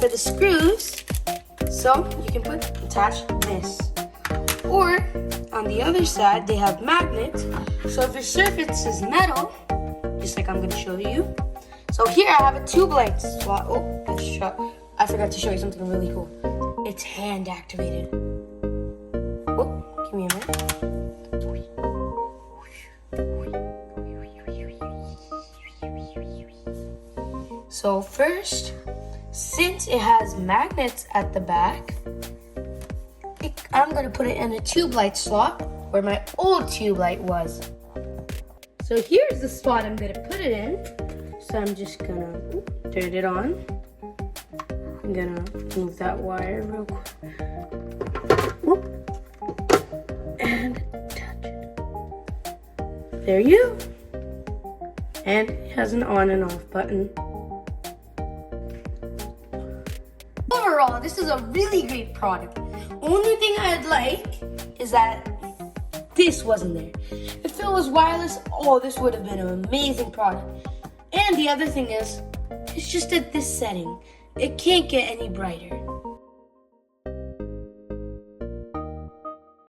to the screws, so you can attach this. Or on the other side, they have magnets. So if your surface is metal, just like I'm going to show you. So here I have a tube light slot. Oh, I forgot to show you something really cool. It's hand activated. Oh, give me a minute. So first, since it has magnets at the back, I'm gonna put it in a tube light slot where my old tube light was. So here's the spot I'm gonna put it in. So I'm just gonna turn it on. I'm gonna move that wire real quick. Whoop. And touch it. There you go. And it has an on and off button. Overall, this is a really great product. Only thing I'd like is that this wasn't there. If it was wireless, oh, this would have been an amazing product. And the other thing is, it's just at this setting. It can't get any brighter.